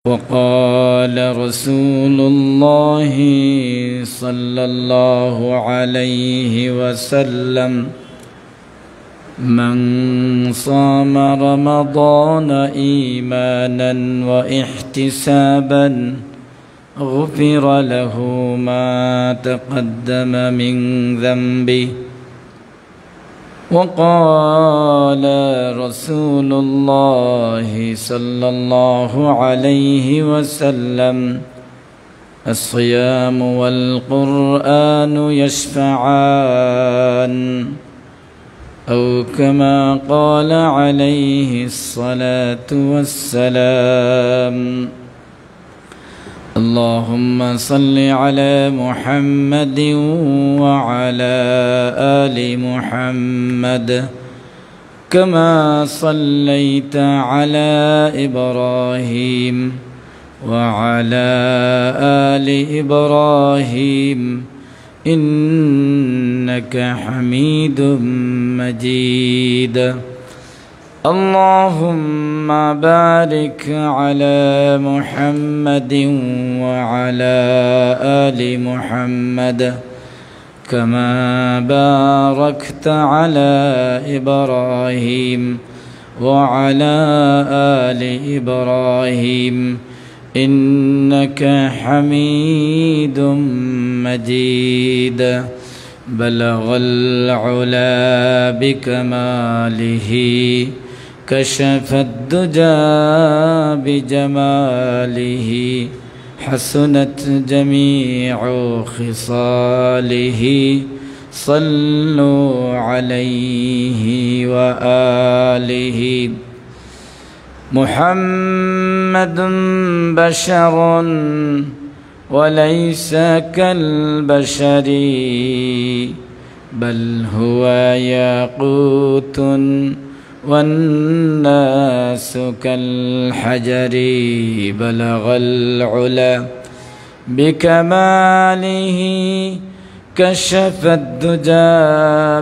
وقال رسول الله صلى الله عليه وسلم من صام رمضان إيمانا واحتسابا غفر له ما تقدم من ذنبه وقال رسول الله صلى الله عليه وسلم الصيام والقرآن يشفعان أو كما قال عليه الصلاة والسلام اللهم صل على محمد وعلى آل محمد كما صليت على إبراهيم وعلى آل إبراهيم إنك حميد مجيد اللهم بارك على محمد وعلى آل محمد كما باركت على إبراهيم وعلى آل إبراهيم إنك حميد مجيد بلغ العلا بكماله كشف الدجى بجماله حسنت جميع خصاله صلوا عليه وآله محمد بشر وليس كالبشر بل هو ياقوت والناس كالحجر بلغ العلا بكماله كشف الدجى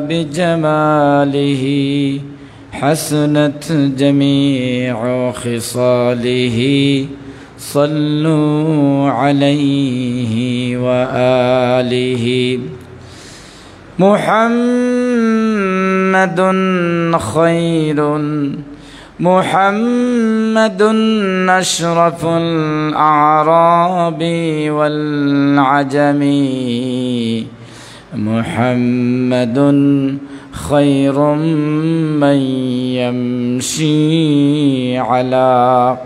بجماله حسنت جميع خصاله صلوا عليه وآله محمد خير محمد أشرف الأعراب والعجم محمد خير من يمشي على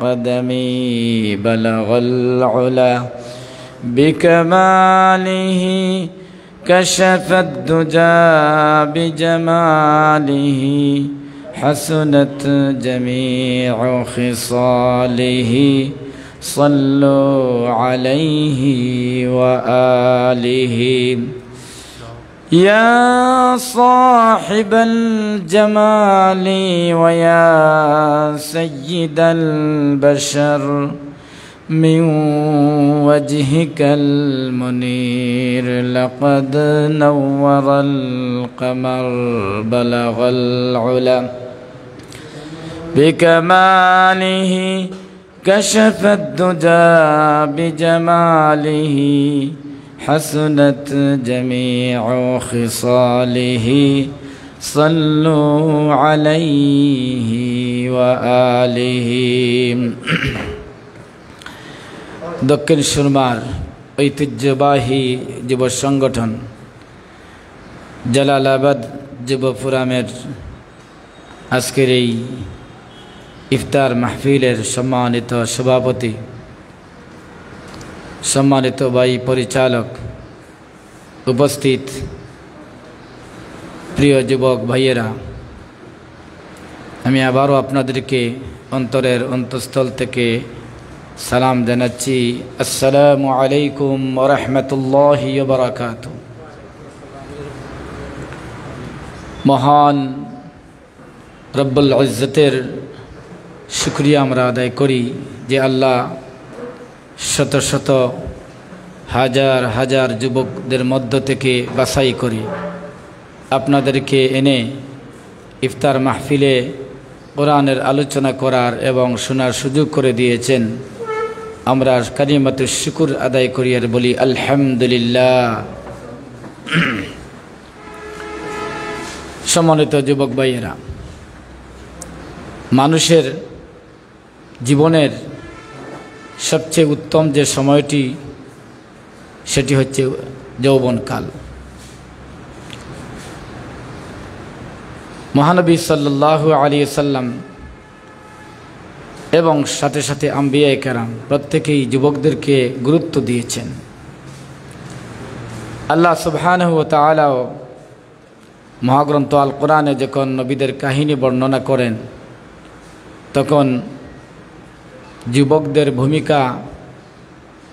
قدمي بلغ العلا بكماله كشف الدجى بجماله حسنت جميع خصاله صلوا عليه وآله يا صاحب الجمال ويا سيد البشر من وجهك المنير لقد نور القمر بلغ العلا بكماله كشف الدجى بجماله حسنت جميع خصاله صلوا عليه وآله দক্ষিণ সুরমার ঐতিহ্যবাহী যুব সংগঠন জালালাবাদ যুব ফোরামের আজকের এই ইফতার মাহফিলের সম্মানিত সভাপতি, সম্মানিত ভাই পরিচালক, উপস্থিত প্রিয় যুবক ভাইয়েরা, আমি আবারও আপনাদেরকে অন্তরের অন্তঃস্থল থেকে সালাম জানাচ্ছি। আসসালামু আলাইকুম ওয়া রাহমাতুল্লাহি ওয়া বারাকাতুহু। মহান রব্বুল ইজ্জতের শুকরিয়া আমরা আদায় করি যে আল্লাহ শত শত হাজার হাজার যুবকদের মধ্য থেকে বাছাই করে আপনাদেরকে এনে ইফতার মাহফিলে কোরআনের আলোচনা করার এবং শোনার সুযোগ করে দিয়েছেন। আমরা কালিমাতুশ শুকর আদায় করি আর বলি আলহামদুলিল্লাহ। সম্মানিত যুবক ভাইয়েরা, মানুষের জীবনের সবচেয়ে উত্তম যে সময়টি সেটি হচ্ছে যৌবনকাল। মহানবী সাল্লাল্লাহু আলাইহি সাল্লাম এবং সাথে সাথে আম্বিয়া কেরাম প্রত্যেকেই যুবকদেরকে গুরুত্ব দিয়েছেন। আল্লাহ সুবহানাহু ওয়া তাআলা মহাগ্রন্থ আল কোরআনে যখন নবীদের কাহিনী বর্ণনা করেন তখন যুবকদের ভূমিকা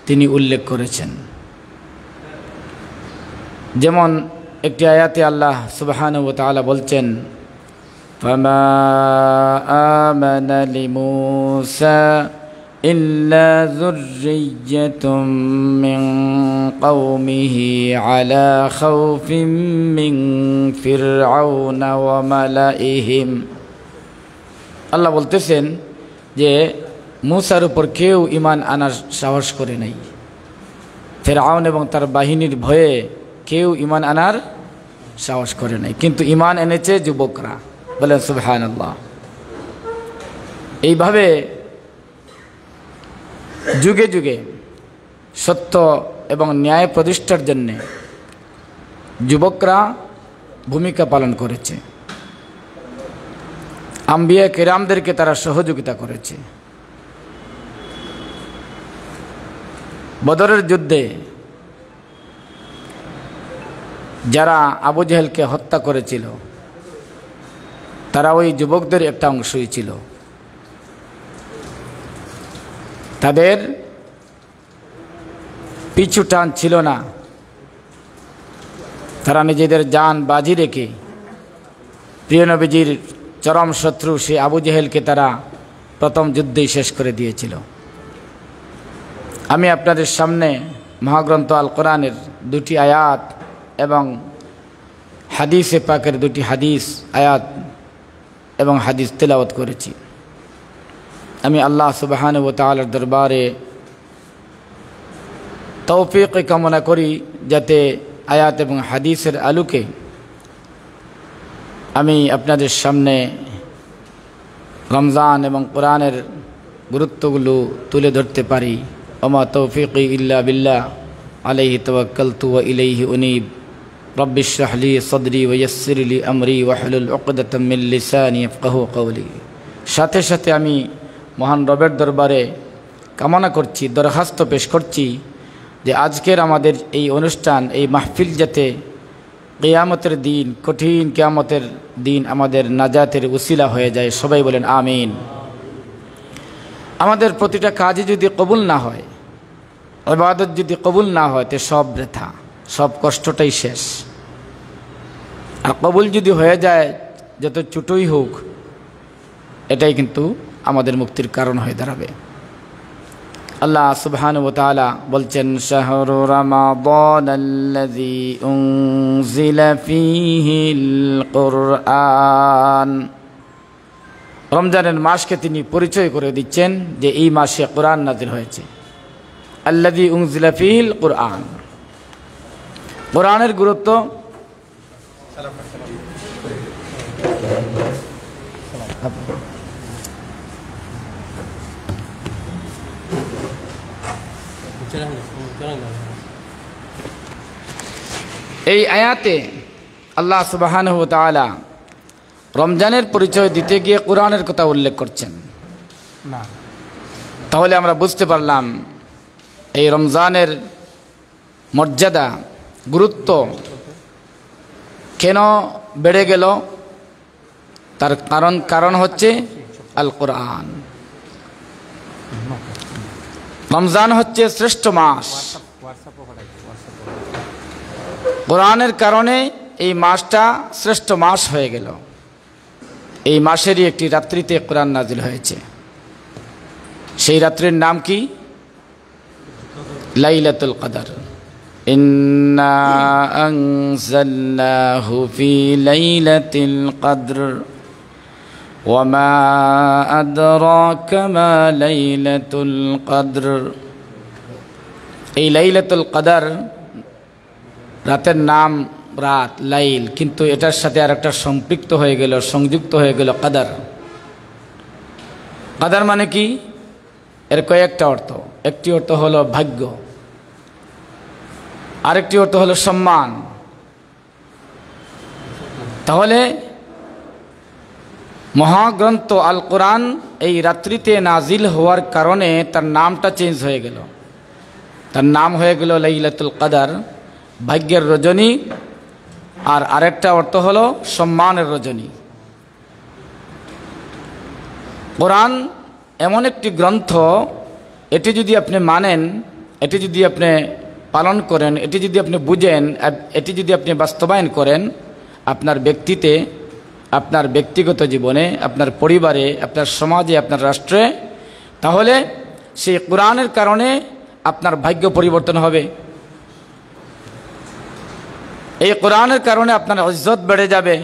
তিনি উল্লেখ করেছেন। যেমন একটি আয়াতে আল্লাহ সুবহানাহু ওয়া তাআলা বলছেন, ফামা আমানা লিমূসা ইল্লা যুররিয়্যাতুম মিন কওমিহি আলা খাউফিম মিন ফিরআউনা ওয়া মালাইহিম। আল্লাহ বলতেছেন যে মূসার উপর কেউ ঈমান আনার সাহস করে নাই। ফিরআউন এবং তার বাহিনীর ভয়ে কেউ ঈমান আনার সাহস করে নাই, কিন্তু ঈমান এনেছে যুবকরা। বলেন সুবহানাল্লাহ। এইভাবে যুগে যুগে সত্য এবং ন্যায় প্রতিষ্ঠার জন্য যুবকরা ভূমিকা পালন করেছে। আম্বিয়া কিরামদেরকে তারা সহযোগিতা করেছে। বদরের যুদ্ধে যারা আবু জেহেলকে হত্যা করেছিল তারা ওই যুবকদের একটা অংশই ছিল। তাদের পিছু টান ছিল না। তারা নিজেদের জান বাজি রেখে প্রিয় নবীজির চরম শত্রু সেই আবু জেহেলকে তারা প্রথম যুদ্ধেই শেষ করে দিয়েছিল। আমি আপনাদের সামনে মহাগ্রন্থ আল কোরআনের দুটি আয়াত এবং হাদিসে পাকের দুটি আয়াত এবং হাদিস তেলাওয়াত করেছি। আমি আল্লাহ সুবহানাহু ওয়া তাআলার দরবারে তৌফিক কামনা করি যাতে আয়াত এবং হাদিসের আলোকে আমি আপনাদের সামনে রমজান এবং কোরআনের গুরুত্বগুলো তুলে ধরতে পারি। ওমা তৌফিকি ইল্লা বিল্লাহ আলাইহি তাওয়াক্কালতু ওয়া ইলাইহি উনীব। রব্বি ইশরাহ লি সাদরি ওয়া ইয়াসসির লি আমরি ওয়াহলুল উকদাতাম মিন লিসানি ইয়াফকাহু কওলি। সাথে সাথে আমি মহান রবের দরবারে কামনা করছি, দরখাস্ত পেশ করছি যে আজকের আমাদের এই অনুষ্ঠান, এই মাহফিল যাতে কিয়ামতের দিন, কঠিন কিয়ামতের দিন আমাদের নাজাতের উসিলা হয়ে যায়। সবাই বলেন আমিন। আমাদের প্রতিটা কাজই যদি কবুল না হয়, ইবাদত যদি কবুল না হয়, তো সব বৃথা, সব কষ্টটাই শেষ। আর কবুল যদি হয়ে যায়, যত ছোটই হোক, এটাই কিন্তু আমাদের মুক্তির কারণ হয়ে দাঁড়াবে। আল্লাহ সুবহানাহু ওয়া তাআলা বলছেন, শাহরু রমাদানাল্লাযী উনজিলা ফীহিল কুরআন। রমজানের মাসকে তিনি পরিচয় করে দিচ্ছেন যে এই মাসে কোরআন নাযিল হয়েছে। আল্লাযী উনজিলা ফীহিল কুরআন। কোরআনের গুরুত্ব এই আয়াতে আল্লাহ সুবহানাহু ওয়া তাআলা রমজানের পরিচয় দিতে গিয়ে কোরআনের কথা উল্লেখ করছেন। তাহলে আমরা বুঝতে পারলাম এই রমজানের মর্যাদা, গুরুত্ব কেন বেড়ে গেল। তার কারণ হচ্ছে আল কোরআন। রমজান হচ্ছে শ্রেষ্ঠ মাস। কোরআনের কারণে এই মাসটা শ্রেষ্ঠ মাস হয়ে গেল। এই মাসেরই একটি রাত্রিতে কোরআন নাজিল হয়েছে। সেই রাত্রির নাম কি? লাইলাতুল কদর। ইন্না আনজালনাহু ফি লাইলাতিল কদর ওয়া মা আদরাকা মা লাইলাতুল কদর। এই লাইলাতুল কদর, রাতের নাম রাত, লাইল, কিন্তু এটার সাথে আর একটা সম্পৃক্ত হয়ে গেল, সংযুক্ত হয়ে গেল কদর। কদর মানে কি? এর কয়েকটা অর্থ। একটি অর্থ হলো ভাগ্য, আরেকটি অর্থ হলো সম্মান। তাহলে মহাগ্রন্থ আল কোরআন এই রাত্রিতে নাজিল হওয়ার কারণে তার নামটা চেঞ্জ হয়ে গেল। তার নাম হয়ে গেল লাইলাতুল কদর, ভাগ্যের রজনী। আর আরেকটা অর্থ হলো সম্মানের রজনী। কোরআন এমন একটি গ্রন্থ, এটি যদি আপনি মানেন, এটি যদি আপনি পালন করেন, এটি যদি আপনি বুঝেন, এটি যদি আপনি বাস্তবায়ন করেন আপনার ব্যক্তিতে, আপনার ব্যক্তিগত জীবনে, আপনার পরিবারে, আপনার সমাজে, আপনার রাষ্ট্রে, তাহলে সেই কোরআনের কারণে আপনার ভাগ্য পরিবর্তন হবে। এই কোরআনের কারণে আপনার ইজ্জত বেড়ে যাবে।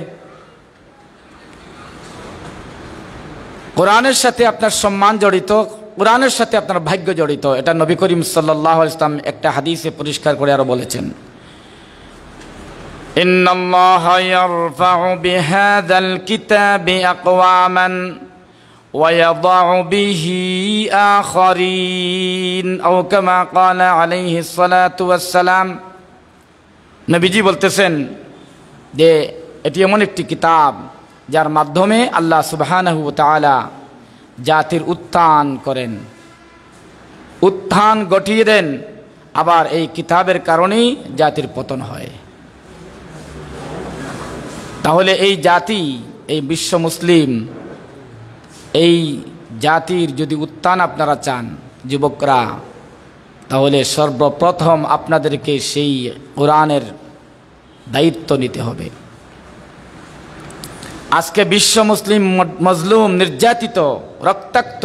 কোরআনের সাথে আপনার সম্মান জড়িত, কোরআনের সাথে আপনার ভাগ্য জড়িত। এটা নবী করিম সাল্লাল্লাহু আলাইহি ওয়াসাল্লাম একটা হাদিসে পরিষ্কার করে আরো বলেছেন, ইন্নাল্লাহা ইয়ারফাউ বিহাযাল কিতাবি আকওয়ামান ওয়া ইয়াদাউ বিহি আখারিন, আও কামা ক্বালা আলাইহিস সালাতু ওয়াস সালাম। নবীজি বলতেছেন যে এটি এমন একটি কিতাব যার মাধ্যমে আল্লাহ সুবহানাহু ওয়া তাআলা জাতির উত্থান করেন, উত্থান ঘটিয়ে দেন। আবার এই কিতাবের কারণেই জাতির পতন হয়। তাহলে এই জাতি, এই বিশ্ব মুসলিম, এই জাতির যদি উত্থান আপনারা চান যুবকরা, তাহলে সর্বপ্রথম আপনাদেরকে সেই কোরআনের দায়িত্ব নিতে হবে। আজকে বিশ্ব মুসলিম মজলুম, নির্যাতিত, রক্তাক্ত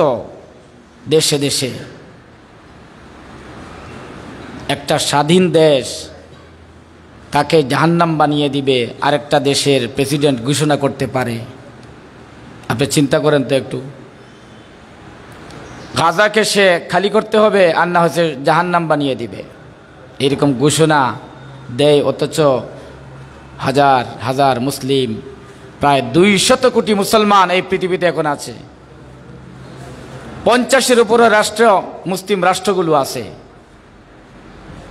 দেশে দেশে। একটা স্বাধীন দেশ কাকে জাহান্নাম বানিয়ে দিবে আরেকটা দেশের প্রেসিডেন্ট ঘোষণা করতে পারে? আপনি চিন্তা করেন তো একটু। গাজাকে সে খালি করতে হবে আর না হচ্ছে জাহান্নাম বানিয়ে দিবে, এরকম ঘোষণা দেয়। অথচ হাজার হাজার মুসলিম, প্রায় 200 কোটি মুসলমান এই পৃথিবীতে এখন আছে। 50-এর উপরে রাষ্ট্র, মুসলিম রাষ্ট্রগুলো আছে।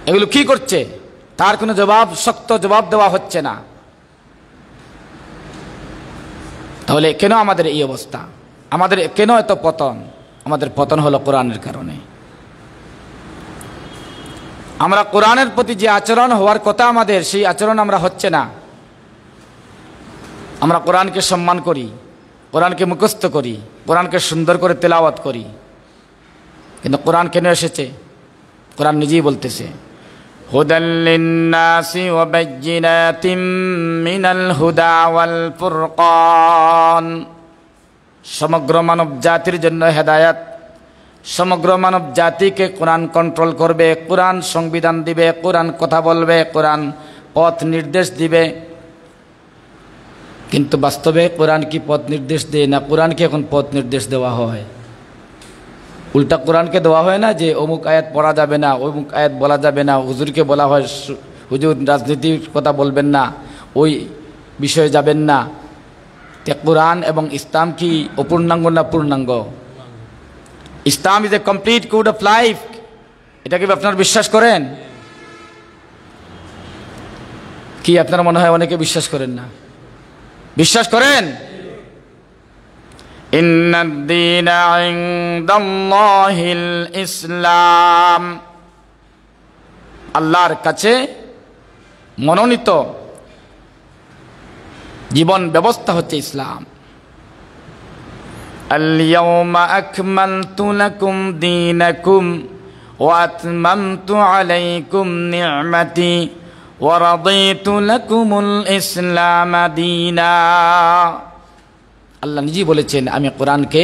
এগুলো কি করছে? তার কোনো জবাব, শক্ত জবাব দেওয়া হচ্ছে না। তাহলে কেন আমাদের এই অবস্থা? আমাদের কেন এত পতন? আমাদের পতন হলো কোরআনের কারণে। আমরা কোরআনের প্রতি যে আচরণ হওয়ার কথা আমাদের, সেই আচরণ আমরা হচ্ছে না। আমরা কোরআনকে সম্মান করি, কোরআনকে মুখস্থ করি, কোরআনকে সুন্দর করে তেলাওয়াত করি, কিন্তু কোরআন কেন এসেছে? কোরআন নিজেই বলতেছে, হুদাল লিন্নাসি ওয়া বাইয়িনাতিম মিনাল হুদা ওয়াল ফুরকান। সমগ্র মানব জাতির জন্য হেদায়াত। সমগ্র মানব জাতিকে কোরআন কন্ট্রোল করবে, কোরআন সংবিধান দিবে, কোরআন কথা বলবে, কোরআন পথ নির্দেশ দিবে। কিন্তু বাস্তবে কোরআন কি পথ নির্দেশ দেয় না? কোরআনকে এখন পথ নির্দেশ দেওয়া হয়। উল্টা কোরআনকে দেওয়া হয় না যে অমুক আয়াত পড়া যাবে না, অমুক আয়াত বলা যাবে না। হুজুরকে বলা হয়, হুজুর রাজনীতির কথা বলবেন না, ওই বিষয়ে যাবেন না। তে কোরআন এবং ইসলাম কি অপূর্ণাঙ্গ না পূর্ণাঙ্গ? Islam is a complete code of life. এটা কি আপনারা বিশ্বাস করেন? কি আপনার মনে হয় অনেকে বিশ্বাস করেন না? বিশ্বাস করেন? ইন্নাদ-দীনা ইনদাল্লাহিল ইসলাম। আল্লাহর কাছে মনোনীত জীবন ব্যবস্থা হচ্ছে ইসলাম। আল-ইয়াওমা আকমালতু লাকুম দীনাকুম ওয়া আতমামতু আলাইকুম নি'মাতি ওয়া রাদিতু লাকুমুল ইসলাম দীনা। আল্লাহ নিজেই বলেছেন, আমি কোরআনকে,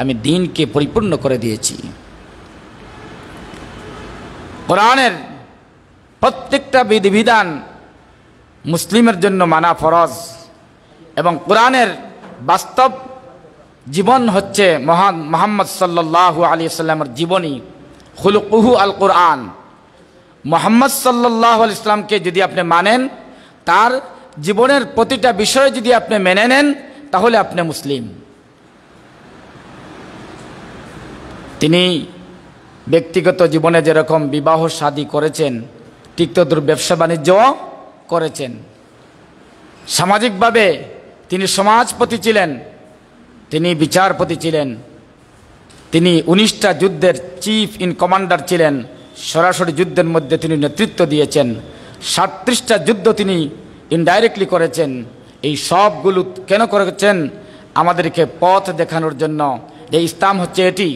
আমি দ্বীনকে পরিপূর্ণ করে দিয়েছি। কোরআনের প্রত্যেকটা বিধিবিধান মুসলিমের জন্য মানা ফরজ, এবং কোরআনের বাস্তব জীবন হচ্ছে মহান মুহাম্মদ সাল্লাল্লাহু আলাইহি ওয়াসাল্লামের জীবনী। খুলুকুহু আল কোরআন। মুহাম্মদ সাল্লাল্লাহু আলাইহি ইসলামকে যদি আপনি মানেন, তার জীবনের প্রতিটা বিষয় যদি আপনি মেনে নেন, তাহলে আপনি মুসলিম। তিনি ব্যক্তিগত জীবনে যেরকম বিবাহ শাদী করেছেন, ঠিক তদ্রূপ ব্যবসা বাণিজ্যও করেছেন। সামাজিকভাবে তিনি সমাজপতি ছিলেন, তিনি বিচারপতি ছিলেন, তিনি 19টা যুদ্ধের চিফ ইন কমান্ডার ছিলেন। সরাসরি যুদ্ধের মধ্যে তিনি নেতৃত্ব দিয়েছেন। 37টা যুদ্ধ তিনি ইনডাইরেক্টলি করেছেন। এই সবগুলো কেন করেছেন? আমাদেরকে পথ দেখানোর জন্য, যে ইসলাম হচ্ছে এটি,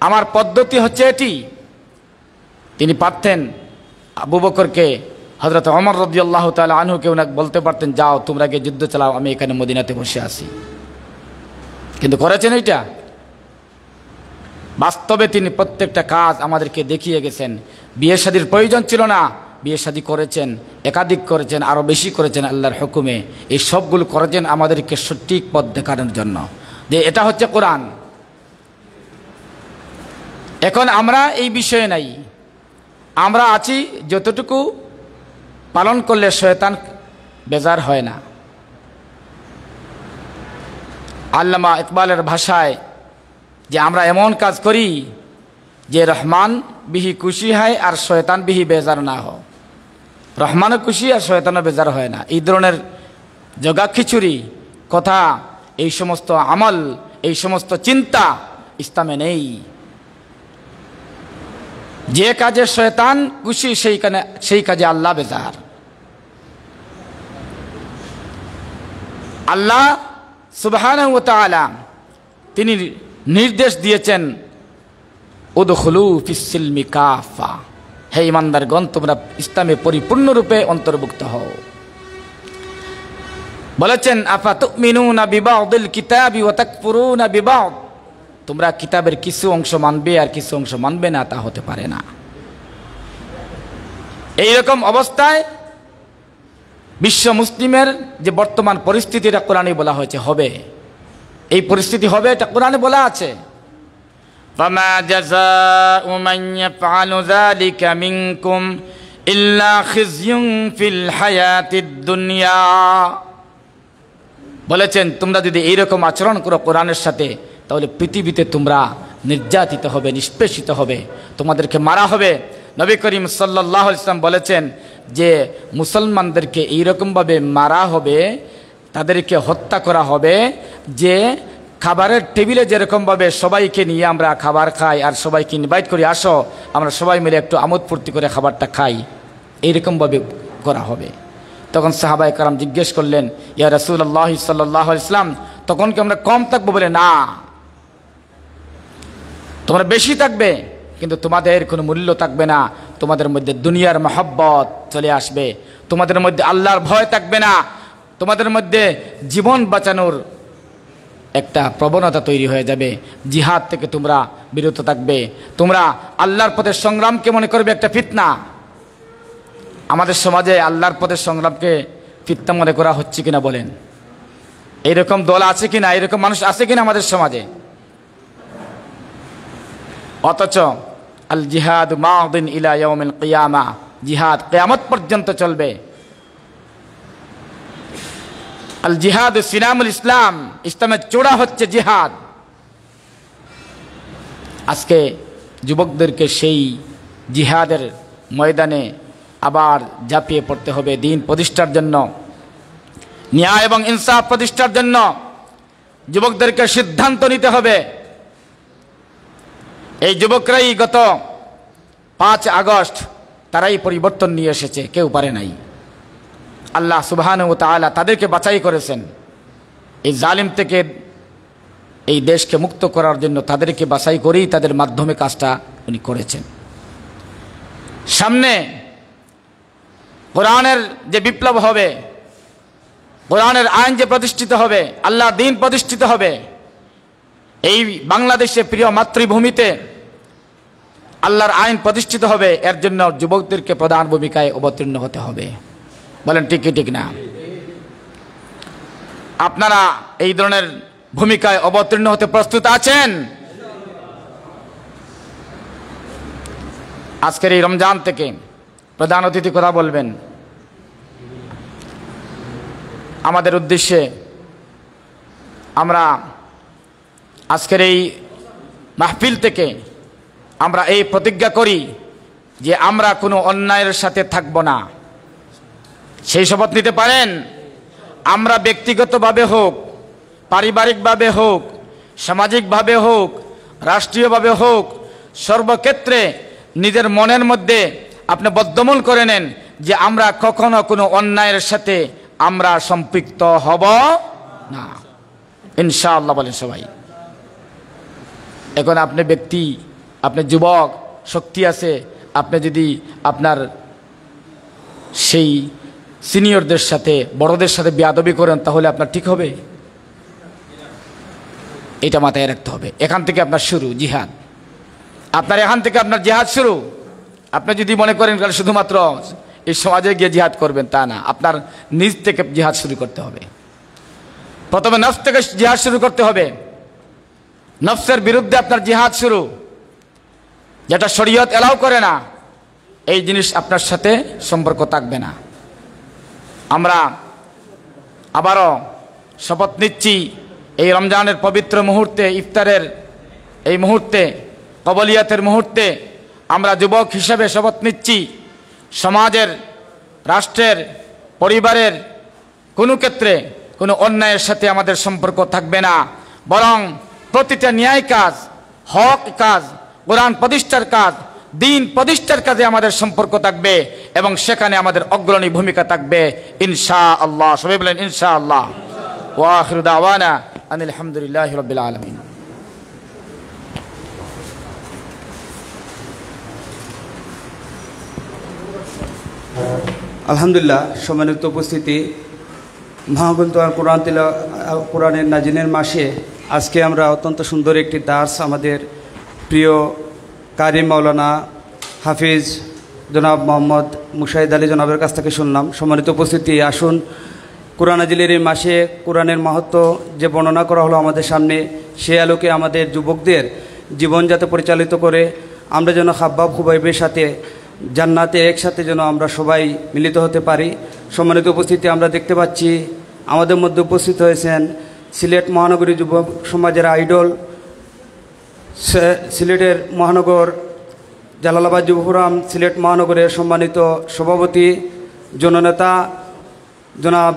আমার পদ্ধতি হচ্ছে এটি। তিনি পারতেন আবু বকরকে, হযরত ওমর রাদিয়াল্লাহু তাআলা আনহুকে ওনাকে বলতে পারতেন, যাও তোমরা গিয়ে যুদ্ধ চালাও, আমি এখানে মদিনাতে বসে আছি। কিন্তু করেছেন এইটা? বাস্তবে তিনি প্রত্যেকটা কাজ আমাদেরকে দেখিয়ে গেছেন। বিয়ে শাদীর প্রয়োজন ছিল না, বিয়ে শাদী করেছেন, একাধিক করেছেন, আরও বেশি করেছেন আল্লাহর হুকুমে। এই সবগুলো করেছেন আমাদেরকে সঠিক পথ দেখানোর জন্য, যে এটা হচ্ছে কোরআন। এখন আমরা এই বিষয়ে নাই, আমরা আছি যতটুকু পালন করলে শয়তান বেজার হয় না। আল্লামা ইকবালের ভাষায় যে আমরা এমন কাজ করি যে রহমান বিহি খুশি হয় আর শয়তান বিহি বেজার না হয়। রহমানও খুশি আর শয়তানও বেজার হয় না। এই ধরনের জগাখিচুরি কথা, এই সমস্ত আমল, এই সমস্ত চিন্তা ইসলামে নেই। যে কাজে শয়তান খুশি সেই কাজে আল্লাহ বেজার। আল্লাহ সুবহানাহু ওয়া তাআলা তিনি নির্দেশ দিয়েছেন, উদখুলু ফিস সিলমি কাফা, হে ইমানদারগণ তোমরা ইসলামে পরিপূর্ণরূপে অন্তর্ভুক্ত হও। বলেছেন, আফা তুমিনুনা বিবাদিল কিতাবি ওয়া তাকফুরুনা বিবাদ, তোমরা কিতাবের কিছু অংশ মানবে আর কিছু অংশ মানবে না, তা হতে পারে না। এইরকম অবস্থায় বিশ্ব মুসলিমের যে বর্তমান পরিস্থিতি, এটা কোরআনে বলা হয়েছে হবে, এই পরিস্থিতি হবে, এটা কোরআনে বলা আছে। ফামা জাযাউ মান ইয়াফআলু যালিকা মিনকুম ইল্লা খিজয়ুন ফিল হায়াতিদ দুনিয়া। বলেছেন, তোমরা যদি এইরকম আচরণ করো কোরআনের সাথে, তাহলে পৃথিবীতে তোমরা নির্যাতিত হবে, নিষ্পেষিত হবে, তোমাদেরকে মারা হবে। নবী করিম সাল্লাল্লাহু আলাইহি ওয়াসাল্লাম বলেছেন যে মুসলমানদেরকে এইরকমভাবে মারা হবে, তাদেরকে হত্যা করা হবে, যে খাবারের টেবিলে যেরকমভাবে সবাইকে নিয়ে আমরা খাবার খাই আর সবাইকে ইনভাইট করি, আসো আমরা সবাই মিলে একটু আমোদ ফুর্তি করে খাবারটা খাই, এইরকমভাবে করা হবে। তখন সাহাবায়ে কেরাম জিজ্ঞেস করলেন, ইয়া রাসূলুল্লাহ সাল্লাল্লাহু আলাইহি ওয়াসাল্লাম, তখন কি আমরা কম থাকবো? বলে, না, তোমরা বেশি থাকবে, কিন্তু তোমাদের কোনো মূল্য থাকবে না। তোমাদের মধ্যে দুনিয়ার মহব্বত চলে আসবে, তোমাদের মধ্যে আল্লাহর ভয় থাকবে না, তোমাদের মধ্যে জীবন বাঁচানোর একটা প্রবণতা তৈরি হয়ে যাবে, জিহাদ থেকে তোমরা বিরত থাকবে, তোমরা আল্লাহর পথে সংগ্রামকে মনে করবে একটা ফিতনা। আমাদের সমাজে আল্লাহর পথে সংগ্রামকে ফিতনা মনে করা হচ্ছে কিনা বলেন? এইরকম দল আছে কিনা, এরকম মানুষ আছে কিনা আমাদের সমাজে? অথচ আল জিহাদ মাদিন ইলা ইয়াউমিল কিয়ামা, জিহাদ কিয়ামত পর্যন্ত চলবে। আল জিহাদ সিনামুল ইসলাম, ইসলামের চূড়া হচ্ছে জিহাদ। আজকে যুবকদেরকে সেই জিহাদের ময়দানে আবার ঝাঁপিয়ে পড়তে হবে দ্বীন প্রতিষ্ঠার জন্য, ন্যায় এবং ইনসাফ প্রতিষ্ঠার জন্য যুবকদেরকে সিদ্ধান্ত নিতে হবে। এই যুবকরাই গত 5 আগস্ট তারাই পরিবর্তন নিয়ে এসেছে, কেউ পারে নাই। আল্লাহ সুবহানাহু ওয়া তাআলা তাদেরকে বাছাই করেছেন এই জালিম থেকে, এই দেশকে মুক্ত করার জন্য তাদেরকে বাছাই করেই তাদের মাধ্যমে কাজটা উনি করেছেন। সামনে কোরআনের যে বিপ্লব হবে, কোরআনের আইন যে প্রতিষ্ঠিত হবে, আল্লাহর দ্বীন প্রতিষ্ঠিত হবে, এই বাংলাদেশে প্রিয় মাতৃভূমিতে আল্লাহর আইন প্রতিষ্ঠিত হবে, এর জন্য যুবকদেরকে প্রধান ভূমিকায় অবতীর্ণ হতে হবে। বলেন ঠিক কি ঠিক না? আপনারা এই ধরনের ভূমিকায় অবতীর্ণ হতে প্রস্তুত আছেন? আজকের এই রমজান থেকে প্রধান অতিথি কথা বলবেন। আমাদের উদ্দেশ্যে আমরা আজকের এই মাহফিল থেকে আমরা এই প্রতিজ্ঞা করি যে আমরা কোনো অন্যায়ের সাথে থাকব না। সেই শপথ নিতে পারেন? আমরা ব্যক্তিগতভাবে হোক, পারিবারিকভাবে হোক, সামাজিকভাবে হোক, রাষ্ট্রীয়ভাবে হোক, সর্বক্ষেত্রে নিজের মনের মধ্যে আপনি বদ্ধমূল করে নেন যে আমরা কখনো কোনো অন্যায়ের সাথে আমরা সম্পৃক্ত হব না, ইনশাআল্লাহ বলেন সবাই। এখন আপনি ব্যক্তি, আপনি যুবক, শক্তি আছে, আপনি যদি আপনার সেই সিনিয়রদের সাথে, বড়দের সাথে বেয়াদবি করেন তাহলে আপনার ঠিক হবে? এটা মাথায় রাখতে হবে। এখান থেকে আপনার শুরু জিহাদ, আপনার এখান থেকে আপনার জিহাদ শুরু। আপনি যদি মনে করেন শুধুমাত্র এই সমাজে গিয়ে জিহাদ করবেন, তা না, আপনার নিজ থেকে জিহাদ শুরু করতে হবে। প্রথমে নফস থেকে জিহাদ শুরু করতে হবে। নফসের বিরুদ্ধে আপনার জিহাদ শুরু, যেটা শরীয়ত এলাও করে না, এই জিনিস আপনার সাথে সম্পর্ক থাকবে না। আমরা আবারও শপথ নিচ্ছি এই রমজানের পবিত্র মুহূর্তে, ইফতারের এই মুহূর্তে, কবলিয়াতের মুহূর্তে আমরা যুবক হিসেবে শপথ নিচ্ছি সমাজের, রাষ্ট্রের, পরিবারের কোনো ক্ষেত্রে কোনো অন্যায়ের সাথে আমাদের সম্পর্ক থাকবে না, বরং প্রতিটা ন্যায় কাজ, হক কাজ, কোরআন প্রতিষ্ঠার কাজ, দিন প্রতিষ্ঠার কাজে আমাদের সম্পর্ক থাকবে এবং সেখানে আমাদের অগ্রণী ভূমিকা থাকবে ইনশাআল্লাহ। সবাই বলেন ইনশাআল্লাহ। ওয়া আখিরু দাওয়ানা আনিল হামদুলিল্লাহি রাব্বিল আলামিন। আলহামদুলিল্লাহ। সম্মানিত উপস্থিতি, মহাগ্রন্থ কোরআনের নাজিলের মাসে আজকে আমরা অত্যন্ত সুন্দর একটি দার্স আমাদের প্রিয় কারি মাওলানা হাফিজ জনাব মোহাম্মদ মুশাহিদ আলী জনাবের কাছ থেকে শুনলাম। সম্মানিত উপস্থিতি, আসুন কোরআন নাজিলের এই মাসে কোরআনের মাহাত্ম্য যে বর্ণনা করা হলো আমাদের সামনে, সে আলোকে আমাদের যুবকদের জীবন যাতে পরিচালিত করে আমরা যেন হাব্বাব খুবাইবের সাথে জান্নাতে একসাথে যেন আমরা সবাই মিলিত হতে পারি। সম্মানিত উপস্থিতি, আমরা দেখতে পাচ্ছি আমাদের মধ্যে উপস্থিত হয়েছেন সিলেট মহানগরী যুবক সমাজের আইডল, সিলেটের মহানগর জালালাবাদ যুব ফোরাম সিলেট মহানগরের সম্মানিত সভাপতি জননেতা জনাব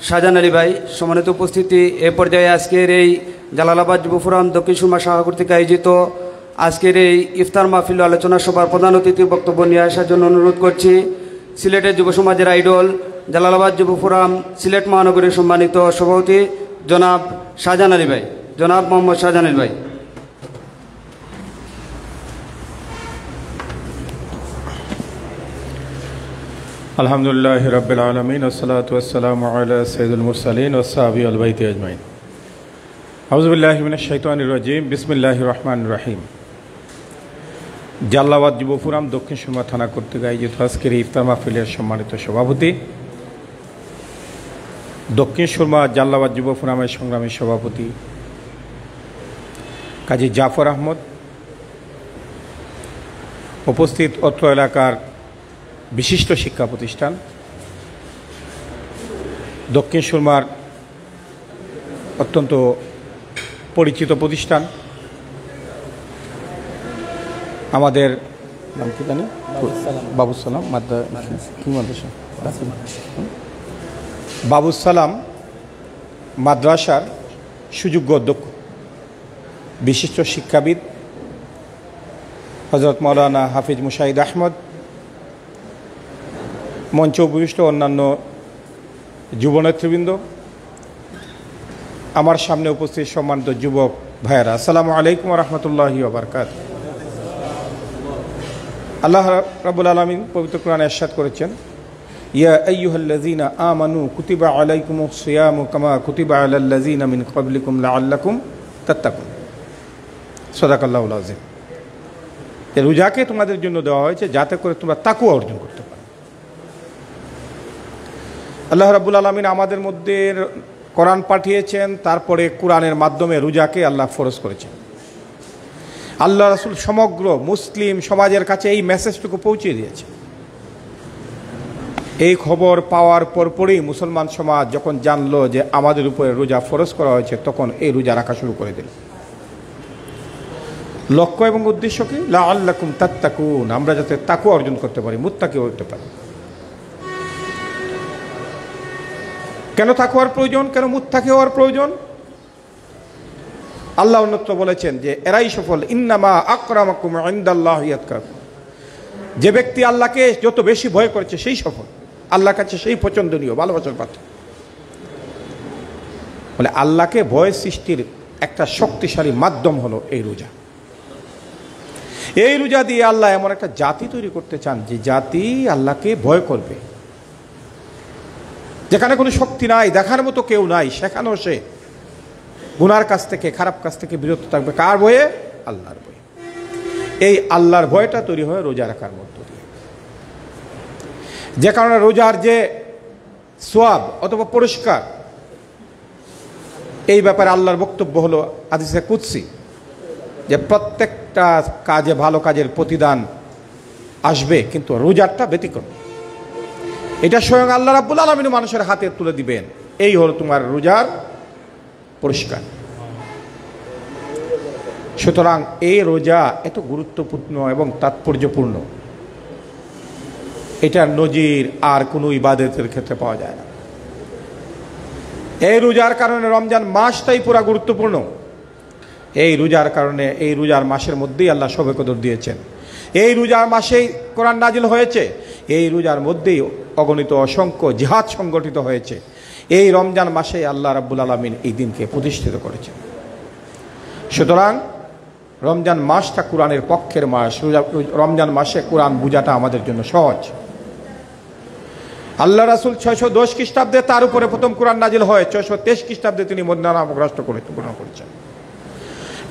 শাহজাহান আলী ভাই। সম্মানিত উপস্থিতি, এ পর্যায়ে আজকের এই জালালাবাদ যুব ফোরাম দক্ষিণ সুরমা শাখা কর্তৃক আয়োজিত আজকের এই ইফতার মাহফিল আলোচনা সভার প্রধান অতিথির বক্তব্য নিয়ে আসার জন্য অনুরোধ করছি সিলেটের যুব সমাজের আইডল, জালালাবাদ যুব ফোরাম সিলেট মহানগরীর সম্মানিত সভাপতি জনাব শাহজাহান আলী ভাই, জনাব মোহাম্মদ শাহজাহান আলী ভাই। আলহামদুলিল্লাহি রাব্বিল আলামিন ওয়াসসালাতু ওয়াসসালামু আলা সাইয়্যিদিল মুরসালিন ওয়া আসহাবিহি ওয়াল বাইতি আজমাইন। আউযু বিল্লাহি মিনাশ শাইতানির রাজিম। বিসমিল্লাহির রহমানির রহিম। জালালাবাদ যুব ফোরাম দক্ষিণ সুরমা থানা কর্তৃক আয়োজিত আজকের ইফতার মাহফিলের সম্মানিত সভাপতি, দক্ষিণ সুরমা জালালাবাদ যুব ফোরামের সংগ্রামী সভাপতি কাজী জাফর আহমদ, উপস্থিত অত্র এলাকার বিশিষ্ট শিক্ষা প্রতিষ্ঠান, দক্ষিণ সুরমার অত্যন্ত পরিচিত প্রতিষ্ঠান, আমাদের নাম কি জানি, বাবুসালাম বাবুসালাম মাদ্রাসার সুযোগ্য অধ্যক্ষ, বিশিষ্ট শিক্ষাবিদ হযরত মাওলানা হাফিজ মুশাহিদ আহমদ, মঞ্চ উপবিষ্ট অন্যান্য যুবনেতৃবৃন্দ, আমার সামনে উপস্থিত সম্মানিত যুবক ভাইয়েরা, আসসালামু আলাইকুম ওয়া রাহমাতুল্লাহি ওয়া বারাকাতুহু। আল্লাহ রাব্বুল আলামিন পবিত্র কোরআনে ইরশাদ করেছেন, ইয়া আইয়ুহাল্লাযীনা আমানু কুতিবা আলাইকুমুস সিয়ামু কামা কুতিবা আলাল্লাযীনা মিন ক্বাবলিকুম লাআল্লাকুম তাত্তাকুন। সাদাকাল্লাহুল আযীম। এই রোজাকে তোমাদের জন্য দেওয়া হয়েছে যাতে করে তোমরা তাকওয়া অর্জন করতে পারো। আল্লাহ রাব্বুল আলামিন আমাদের মধ্যে কোরআন পাঠিয়েছেন, তারপরে কোরআনের মাধ্যমে রোজাকে আল্লাহ ফরজ করেছেন। আল্লাহ রাসূল সমগ্র মুসলিম সমাজের কাছে এই মেসেজটুকু পৌঁছে দিয়েছে এই খবর পাওয়ার পরপরই মুসলমান সমাজ যখন জানলো যে আমাদের উপরে রোজা ফরজ করা হয়েছে, তখন এই রোজা রাখা শুরু করে দিল। লক্ষ্য এবং উদ্দেশ্য কি? লাআল্লাকুম তাত্তাকুন, আমরা যাতে তাকওয়া অর্জন করতে পারি, মুত্তাকি হতে পারি। কেন তাকওয়ার প্রয়োজন, কেন মুত্তাকি হওয়ার প্রয়োজন? আল্লাহ অন্যত্র বলেছেন যে এরাই সফল, ইন্নামা আকরামাকুম ইনদাল্লাহি আতকাকুম। যে ব্যক্তি আল্লাহকে যত বেশি ভয় করেছে সেই সফল, আল্লাহর কাছে সেই পছন্দনীয়, ভালোবাসার পাত্র। বলে আল্লাহকে ভয় সৃষ্টির একটা শক্তিশালী মাধ্যম হলো এই রোজা। এই রোজা দিয়ে আল্লাহ এমন একটা জাতি তৈরি করতে চান যে জাতি আল্লাহকে ভয় করবে, যেখানে কোনো শক্তি নাই, দেখার মতো কেউ নাই, সেখানেও সে গুনার কাছ থেকে, খারাপ কাজ থেকে বিরত থাকবে। কার ভয়ে? আল্লাহর ভয়ে। এই আল্লাহর ভয়টা তৈরি হয় রোজা রাখার মধ্য দিয়ে। যে কারণে রোজার যে সোয়াব অথবা পুরস্কার, এই ব্যাপারে আল্লাহর বক্তব্য হলো হাদিসে কুদসি, যে প্রত্যেকটা কাজে, ভালো কাজের প্রতিদান আসবে, কিন্তু রোজারটা ব্যতিক্রম। এটা স্বয়ং আল্লাহ রাব্বুল আলামিন মানুষের হাতে তুলে দিবেন, এই হলো তোমার রোজার পুরস্কার। সুতরাং এই রোজা এত গুরুত্বপূর্ণ এবং তাৎপর্যপূর্ণ, এটার নজির আর কোনো ইবাদতের ক্ষেত্রে পাওয়া যায় না। এই রোজার কারণে রমজান মাসটাই পুরা গুরুত্বপূর্ণ। এই রোজার কারণে, এই রোজার মাসের মধ্যেই আল্লাহ শবে কদর দিয়েছেন। এই রোজার মাসেই কোরআন নাজিল হয়েছে। এই রোজার মধ্যেই অগণিত অসংখ্য জিহাদ সংগঠিত হয়েছে। এই রমজান মাসে আল্লাহ রাব্বুল আলামিন এই দিনকে প্রতিষ্ঠিত করেছেন। সুতরাং রমজান মাসটা কোরআনের পক্ষের মাস। রমজান মাসে কোরআন বোঝাটা আমাদের জন্য সহজ। আল্লাহ রাসূল 610 খ্রিস্টাব্দে তার উপরে প্রথম কোরআন নাজিল হয়। 623 খ্রিস্টাব্দে তিনি মদিনা নামক রাষ্ট্র গ্রহণ করেছেন।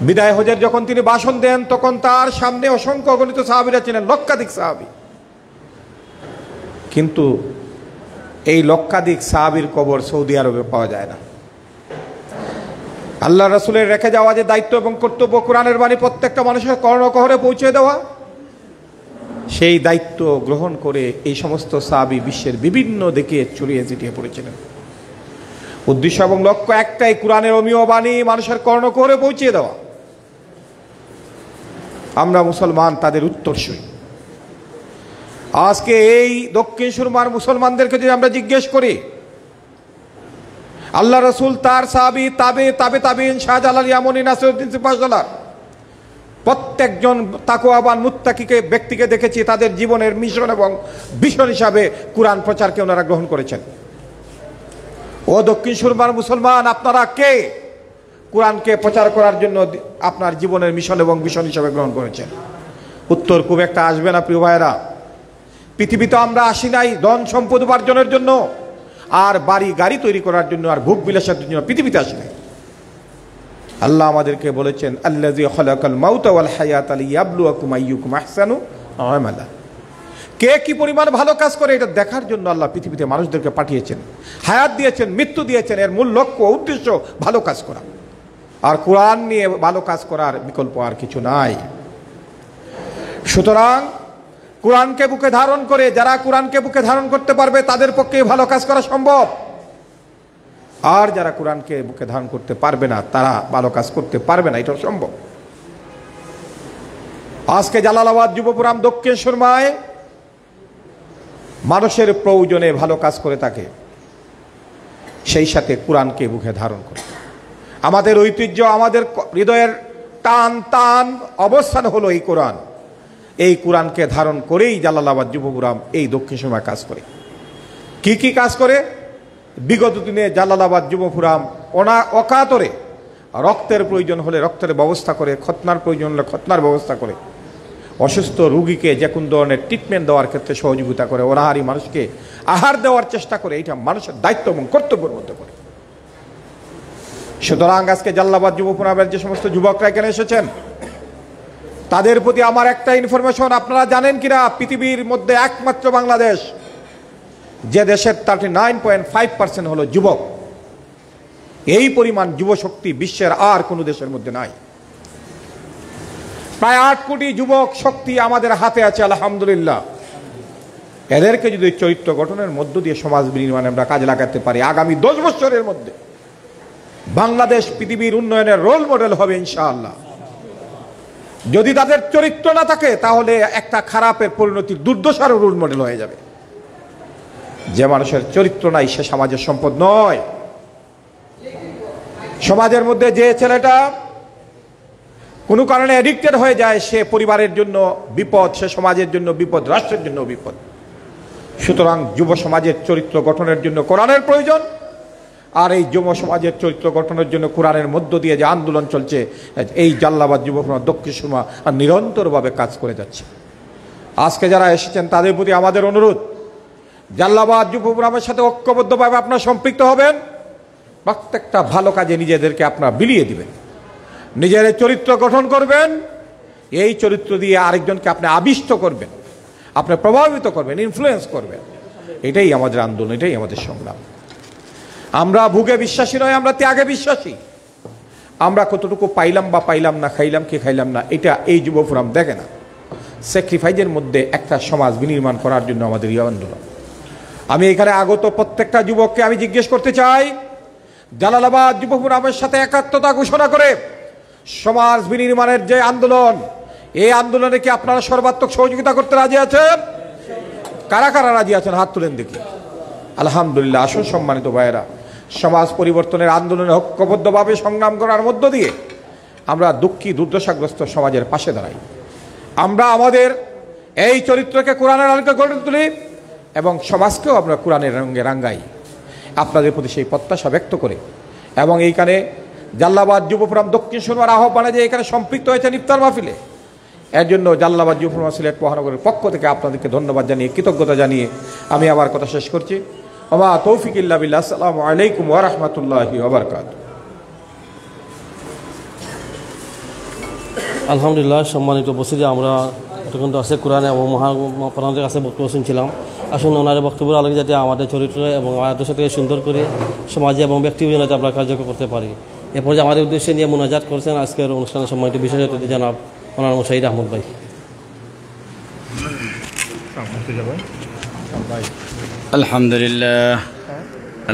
বিদায় হজের যখন তিনি ভাষণ দেন, তখন তার সামনে অসংখ্য অগণিত সাহাবীরা ছিলেন, লক্ষাধিক সাহাবী। কিন্তু এই লক্ষাধিক সাহাবীর কবর সৌদি আরবে পাওয়া যায় না। আল্লাহ রাসূলের রেখে যাওয়া যে দায়িত্ব এবং কর্তব্য, কোরআনের বাণী প্রত্যেকটা মানুষের কর্ণকহরে পৌঁছে দেওয়া, সেই দায়িত্ব গ্রহণ করে এই সমস্ত সাহাবী বিশ্বের বিভিন্ন দিকে ছড়িয়ে ছিটিয়ে পড়েছিলেন। উদ্দেশ্য এবং লক্ষ্য একটাই, কোরআনের অমীয় বাণী মানুষের কর্ণকহরে পৌঁছে দেওয়া। আমরা মুসলমান তাদের উত্তরসূরি। আজকে এই দক্ষিণ সুরমার মুসলমানদেরকে যদি আমরা জিজ্ঞেস করি, আল্লাহ রাসূল, তার সাহাবী, তাবেঈন, শাহজালাল ইয়ামানী, নাসিরউদ্দিন সিপাহসালার প্রত্যেকজন তাকওয়াবান মুত্তাকিকে ব্যক্তিকে দেখেছি তাদের জীবনের মিশন এবং ভিশন হিসাবে কোরআন প্রচারকে ওনারা গ্রহণ করেছেন। ও দক্ষিণ সুরমার মুসলমান, আপনারা কে কোরআনকে প্রচার করার জন্য আপনার জীবনের মিশন এবং ভিশন হিসাবে গ্রহণ করেছেন? উত্তর খুব একটা আসবে না প্রিয় ভাইয়েরা। পৃথিবীতে আমরা আসি নাই ধন সম্পদ উপার্জনের জন্য, আর বাড়ি গাড়ি তৈরি করার জন্য, আর ভোগ বিলাসের জন্য পৃথিবীতে আসি নাই। আল্লাহ আমাদেরকে বলেছেন, আল্লাযী খালাকাল মাউতা ওয়াল হায়াতা লিয়াবলুয়াকুম আইয়ুকুম আহসানু আমালা। কে কি পরিমাণ ভালো কাজ করে এটা দেখার জন্য আল্লাহ পৃথিবীতে মানুষদেরকে পাঠিয়েছেন, হায়াত দিয়েছেন, মৃত্যু দিয়েছেন। এর মূল লক্ষ্য, উদ্দেশ্য ভালো কাজ করা। আর কোরআন নিয়ে ভালো কাজ করার বিকল্প আর কিছু নাই। সুতরাং কোরআনকে বুকে ধারণ করে, যারা কোরআনকে বুকে ধারণ করতে পারবে তাদের পক্ষে ভালো কাজ করা সম্ভব। আর যারা কোরআনকে বুকে ধারণ করতে পারবে না, তারা ভালো কাজ করতে পারবে না, এটা সম্ভব। আজকে জালালাবাদ যুবপুরাম দক্ষিণ সুরমায় মানুষের প্রয়োজনে ভালো কাজ করে থাকে, সেই সাথে কোরআনকে বুকে ধারণ করে। আমাদের ঐতিহ্য, আমাদের হৃদয়ের টান অবস্থান হলো এই কোরআন। এই কোরআনকে ধারণ করেই জালালাবাদ যুবপুরাম এই দক্ষিণ সুরমায় কাজ করে। কি কি কাজ করে? বিগত দিনে জালালাবাদ যুবপুরাম অকাতরে রক্তের প্রয়োজন হলে রক্তের ব্যবস্থা করে, খতনার প্রয়োজন হলে খতনার ব্যবস্থা করে, অসুস্থ রোগীকে যে কোন ধরনের ট্রিটমেন্ট দেওয়ার ক্ষেত্রে সহযোগিতা করে, অনাহারী মানুষকে আহার দেওয়ার চেষ্টা করে। এটা মানুষের দায়িত্ব এবং কর্তব্যের মধ্যে পড়ে। সুতরাং আজকে জালালাবাদ যুবপুরামের যে সমস্ত যুবকরা এখানে এসেছেন, তাদের প্রতি আমার একটা ইনফরমেশন, আপনারা জানেন কিনা, পৃথিবীর মধ্যে একমাত্র বাংলাদেশ যে দেশের 39.5% হলো যুবক। এই পরিমাণ যুবশক্তি বিশ্বের আর কোনো দেশের মধ্যে নাই। প্রায় 8 কোটি যুবক শক্তি আমাদের হাতে আছে, আলহামদুলিল্লাহ। এদেরকে যদি চরিত্র গঠনের মধ্য দিয়ে সমাজ বিনির্মাণে আমরা কাজে লাগাতে পারি, আগামী 10 বছরের মধ্যে বাংলাদেশ পৃথিবীর উন্নয়নের রোল মডেল হবে ইনশাআল্লাহ। যদি তাদের চরিত্র না থাকে তাহলে একটা খারাপের পরিণতির দুর্দশারও রোল মডেল হয়ে যাবে। যে মানুষের চরিত্র নাই সে সমাজের সম্পদ নয়। সমাজের মধ্যে যে ছেলেটা কোনো কারণে অ্যাডিক্টেড হয়ে যায় সে পরিবারের জন্য বিপদ, সে সমাজের জন্য বিপদ, রাষ্ট্রের জন্য বিপদ। সুতরাং যুব সমাজের চরিত্র গঠনের জন্য কোরআনের প্রয়োজন। আর এই যুব সমাজের চরিত্র গঠনের জন্য কোরআনের মধ্য দিয়ে যে আন্দোলন চলছে, এই জাল্লাবাদ যুব ফোরাম দক্ষিণ সুরমা নিরন্তরভাবে কাজ করে যাচ্ছে। আজকে যারা এসেছেন তাদের প্রতি আমাদের অনুরোধ, জাল্লাবাদ যুব ফোরামের সাথে ঐক্যবদ্ধভাবে আপনারা সম্পৃক্ত হবেন। প্রত্যেকটা ভালো কাজে নিজেদেরকে আপনারা বিলিয়ে দিবেন, নিজের চরিত্র গঠন করবেন। এই চরিত্র দিয়ে আরেকজনকে আপনি আবিষ্ট করবেন, আপনি প্রভাবিত করবেন, ইনফ্লুয়েন্স করবেন। এটাই আমাদের আন্দোলন, এটাই আমাদের সংগ্রাম। আমরা ভুগে বিশ্বাসী নয়, আমরা ত্যাগে বিশ্বাসী। আমরা কতটুকু পাইলাম বা পাইলাম না, খাইলাম কি খাইলাম না, এটা এই যুব ফোরাম দেখে না। স্যাক্রিফাইসের মধ্যে একটা সমাজ বিনির্মাণ করার জন্য আমাদের এই আন্দোলন। আমি এখানে আগত প্রত্যেকটা যুবককে আমি জিজ্ঞেস করতে চাই, জালালাবাদ যুব ফোরামের সাথে একাত্মতা ঘোষণা করে সমাজ বিনির্মাণের যে আন্দোলন, এই আন্দোলনে কি আপনারা সর্বাত্মক সহযোগিতা করতে রাজি আছেন? কারা কারা রাজি আছেন হাত তুলেন দেখি। আলহামদুলিল্লাহ। আসুন সম্মানিত ভাইয়েরা, সমাজ পরিবর্তনের আন্দোলনে ঐক্যবদ্ধভাবে সংগ্রাম করার মধ্য দিয়ে আমরা দুঃখী দুর্দশাগ্রস্ত সমাজের পাশে দাঁড়াই। আমরা আমাদের এই চরিত্রকে কোরআনের আলোকে গড়ে তুলি এবং সমাজকেও আমরা কোরআনের রঙে রাঙ্গাই। আপনাদের প্রতি সেই প্রত্যাশা ব্যক্ত করে এবং এইখানে জাল্লাবাদ যুব ফোরাম দক্ষিণ সুরমার আহ্বানে যে এখানে সম্পৃক্ত হয়েছেন ইফতার মাহফিলে, এর জন্য জাল্লাবাদ যুব ফোরাম সিলেট মহানগরের পক্ষ থেকে আপনাদেরকে ধন্যবাদ জানিয়ে, কৃতজ্ঞতা জানিয়ে আমি আমার কথা শেষ করছি। ওয়া তৌফিক ইল্লা বিল্লাহ। আসসালামু আলাইকুম ওয়া রাহমাতুল্লাহি ওয়া বারাকাতুহু। আলহামদুলিল্লাহ। সম্মানিত উপস্থিতি, আমরা এতক্ষণ তো আছে কোরআনে এবং মহাপ্রাণের কাছে বক্তব্য শুনছিলাম। আসুন ওনার বক্তব্যের আলোকে যাতে আমাদের চরিত্র এবং আদর্শকে সুন্দর করে সমাজে এবং ব্যক্তিগত যাতে আমরা কার্যকর করতে পারি, এরপর যে আমাদের উদ্দেশ্যে নিয়ে মোনাজাত করছেন আজকের অনুষ্ঠানের সম্মানিত বিশেষ অতিথি জনাব ওনার মুশাহিদ আহমদ ভাই। আলহামদুলিল্লাহ,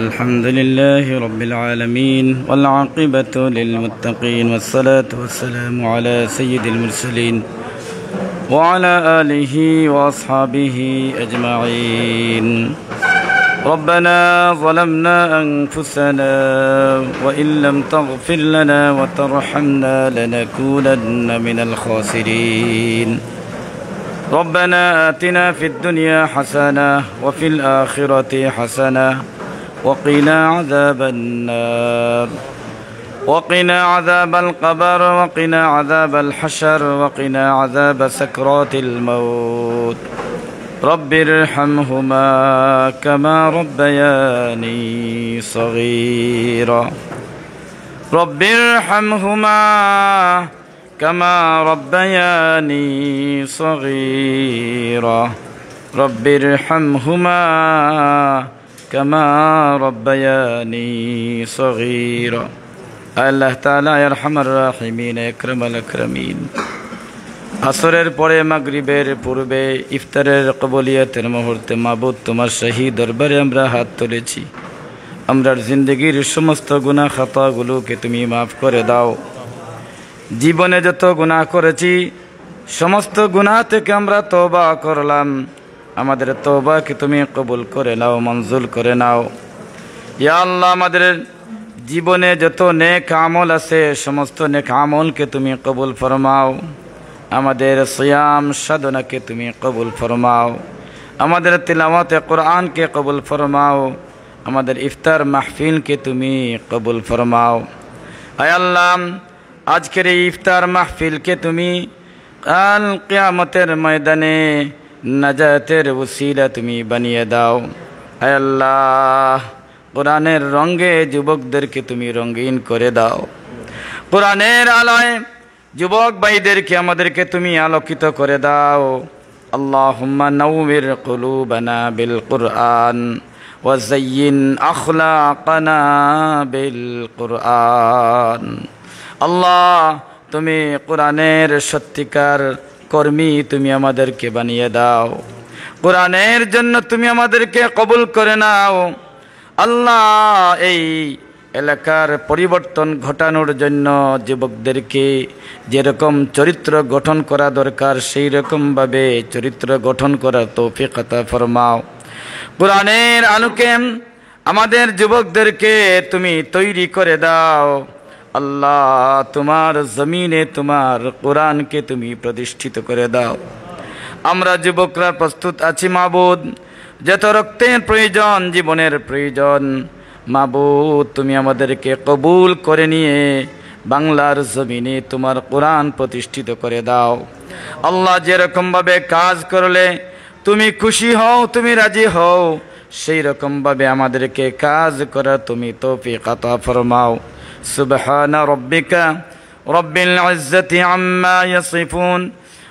আলহামদুলিল্লাহ রাব্বিল আলামিন ওয়াল আকিবাতু লিল মুত্তাকিন ওয়াস সালাতু ওয়াস সালামু আলা সাইয়্যিদিল মুরসালিন ওয়া আলা আলিহি ওয়া আসহাবিহি আজমাইন। ربنا ظلمنا أنفسنا وإن لم تغفر لنا وترحمنا لنكونن من الخاسرين. ربنا آتنا في الدنيا حسنة وفي الآخرة حسنة وقنا عذاب النار وقنا عذاب القبر وقنا عذاب الحشر وقنا عذاب سكرات الموت. رب ارحمهما كما ربياني صغيرا. رب ارحمهما كما ربياني صغيرا. رب ارحمهما كما ربياني صغيرا. الله تعالى يرحم الراحمين اكرم الاكرمين. আসরের পরে মাগরিবের পূর্বে ইফতারের কবুলিয়তের মুহূর্তে মাবুদ তোমার শাহী দরবারে আমরা হাত তুলেছি। আমরার জিন্দগির সমস্ত গুনাহ খাতাগুলোকে তুমি মাফ করে দাও। জীবনে যত গুনাহ করেছি সমস্ত গুনাহ থেকে আমরা তওবা করলাম। আমাদের তওবাকে তুমি কবুল করে নাও, মঞ্জুর করে নাও। ইয়া আল্লাহ, আমাদের জীবনে যত নেক আমল আছে সমস্ত নেক আমলকে তুমি কবুল ফরমাও। আমাদের সিয়াম সাধনাকে তুমি কবুল ফরমাও। আমাদের তিলাওয়াতে কোরআনকে কবুল ফরমাও। আমাদের ইফতার মাহফিলকে তুমি কবুল ফরমাও। আয় আল্লাহ, আজকের এই ইফতার মাহফিলকে তুমি কাল কিয়ামতের ময়দানে নাজাতের ওসিলা তুমি বানিয়ে দাও। আয় আল্লাহ, কোরআনের রঙে যুবকদেরকে তুমি রঙিন করে দাও। কোরআনের আলোয় যুবক ভাইদেরকে আমাদেরকে তুমি আলোকিত করে দাও। আল্লাহুম্মা নাওয়ির কুলুবানা বিল কুরআন ওয়া যায়্যিন আখলাকানা বিল কুরআন। আল্লাহ, তুমি কোরআনের সত্যিকার কর্মী তুমি আমাদেরকে বানিয়ে দাও। কোরআনের জন্য তুমি আমাদেরকে কবুল করে নাও আল্লাহ। এই এলাকার পরিবর্তন ঘটানোর জন্য যুবকদেরকে যেরকম চরিত্র গঠন করা দরকার সেই রকমভাবে চরিত্র গঠন করার তৌফিক আতা ফরমাও। কোরআনের আলোকে আমাদের যুবকদেরকে তুমি তৈরি করে দাও আল্লাহ। তোমার জমিনে তোমার কোরআনকে তুমি প্রতিষ্ঠিত করে দাও। আমরা যুবকরা প্রস্তুত আছি মাবুদ, যত রক্তের প্রয়োজন, জীবনের প্রয়োজন মাবুদ তুমি আমাদেরকে কবুল করে নিয়ে বাংলার জমিনে তোমার কোরআন প্রতিষ্ঠিত করে দাও আল্লাহ। যেরকমভাবে কাজ করলে তুমি খুশি হও, তুমি রাজি হও, সেই রকমভাবে আমাদেরকে কাজ করা তুমি তৌফিক আতা ফরমাও। সুবহানা রাব্বিকা রব্বিল ইজ্জাতি আম্মা ইয়াসিফুন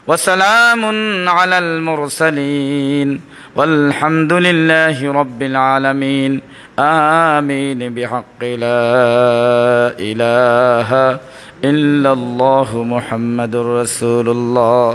ওয়া সালামুন আলাল মুরসালিন ওয়ালহামদুলিল্লাহি রাব্বিল আলামিন। آمين بحق لا إله إلا الله محمد رسول الله।